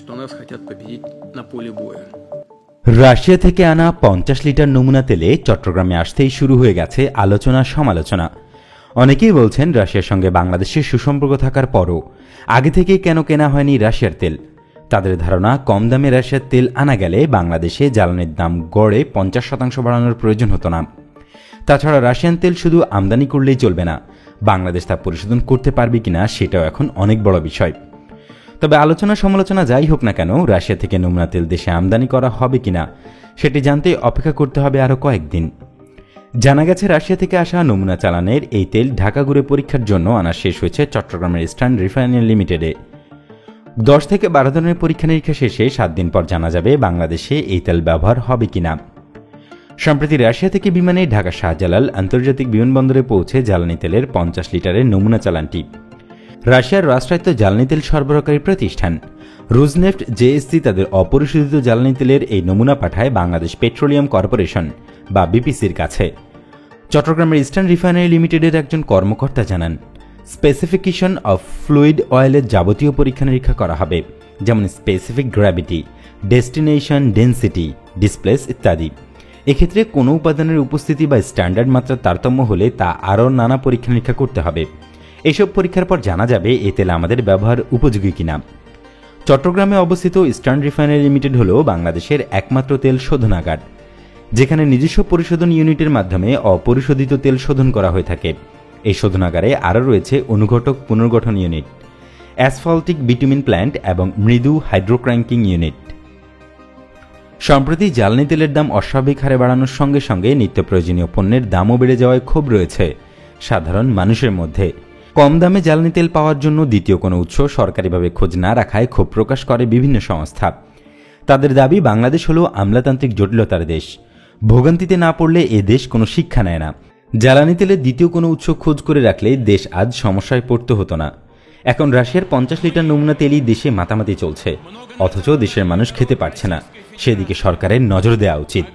что нас хотят победить на поле боя. Russia থেকে আনা 50 litre নমুনা তেলে চট্টগ্রামে আসতেই শুরু হয়ে গেছে আলোচনা সমালোচনা। অনেকেই বলছেন রাশিয়ার সঙ্গে বাংলাদেশের সুসম্পর্ক থাকার পরও আগে থেকে কেন কেনা হয়নি রাশিয়ার তেল। তাদের ধারণা, কম দামে রাশিয়ার তেল আনা গেলে বাংলাদেশে জ্বালানির দাম গড়ে 50% বাড়ানোর প্রয়োজন হতো না। তাছাড়া রাশিয়ান তেল শুধু আমদানি করলেই চলবে না, বাংলাদেশ তা পরিশোধন করতে পারবে কিনা সেটাও এখন অনেক বড় বিষয়। তবে আলোচনা সমালোচনা যাই হোক না কেন, রাশিয়া থেকে নমুনা তেল দেশে আমদানি করা হবে কিনা সেটি জানতে অপেক্ষা করতে হবে আরও কয়েকদিন। জানা গেছে, রাশিয়া থেকে আসা নমুনা চালানের এই তেল ঢাকা ঘুরে পরীক্ষার জন্য আনা শেষ হয়েছে চট্টগ্রামের ইস্টার্ন রিফাইনারি লিমিটেডে। 10 থেকে 12 ধরনের পরীক্ষা নিরীক্ষা শেষে 7 দিন পর জানা যাবে বাংলাদেশে এই তেল ব্যবহার হবে কিনা। সম্প্রতি রাশিয়া থেকে বিমানে ঢাকা শাহজালাল আন্তর্জাতিক বিমানবন্দরে পৌঁছে জ্বালানি তেলের 50 লিটারের নমুনা চালানটি। রাশিয়ার রাষ্ট্রায়ত্ত জ্বালানি তেল সরবরাহকারী প্রতিষ্ঠান রুজনেফট জেএসসি তাদের অপরিশোধিত জ্বালানি তেলের এই নমুনা পাঠায় বাংলাদেশ পেট্রোলিয়াম কর্পোরেশন বা বিপিসির কাছে। চট্টগ্রামের ইস্টার্ন রিফাইনারি লিমিটেডের একজন কর্মকর্তা জানান, স্পেসিফিকেশন অফ ফ্লুইড অয়েলের যাবতীয় পরীক্ষা নিরীক্ষা করা হবে, যেমন specific gravity, destination, density, displace ইত্যাদি। এক্ষেত্রে কোনো উপাদানের উপস্থিতি বা স্ট্যান্ডার্ড মাত্রার তারতম্য হলে তা আরও নানা পরীক্ষা নিরীক্ষা করতে হবে। এসব পরীক্ষার পর জানা যাবে এ তেল আমাদের ব্যবহার উপযোগী কিনা। চট্টগ্রামে অবস্থিত ইস্টার্ন রিফাইনারি লিমিটেড হল বাংলাদেশের একমাত্র তেল শোধনাগার, যেখানে নিজস্ব পরিশোধন ইউনিটের মাধ্যমে অপরিশোধিত তেল শোধন করা হয়ে থাকে। এই শোধনাগারে আরও রয়েছে অনুঘটক পুনর্গঠন ইউনিট, অ্যাসফল্টিক বিটুমিন প্ল্যান্ট এবং মৃদু হাইড্রোক্র্যাঙ্কিং ইউনিট। সম্প্রতি জ্বালানি তেলের দাম অস্বাভাবিক হারে বাড়ানোর সঙ্গে সঙ্গে নিত্য প্রয়োজনীয় পণ্যের দামও বেড়ে যাওয়ায় ক্ষোভ রয়েছে সাধারণ মানুষের মধ্যে। কম দামে জ্বালানি তেল পাওয়ার জন্য দ্বিতীয় কোনো উৎস সরকারিভাবে খোঁজ না রাখায় ক্ষোভ প্রকাশ করে বিভিন্ন সংস্থা। তাদের দাবি, বাংলাদেশ হল আমলাতান্ত্রিক জটিলতার দেশ, ভোগান্তিতে না পড়লে এ দেশ কোনো শিক্ষা নেয় না। জ্বালানি তেলের দ্বিতীয় কোনো উৎস খোঁজ করে রাখলে দেশ আজ সমস্যায় পড়তে হতো না। এখন রাশিয়ার 50 লিটার নমুনা তেলই দেশে মাতামাতি চলছে, অথচ দেশের মানুষ খেতে পারছে না। সেদিকে সরকারের নজর দেওয়া উচিত।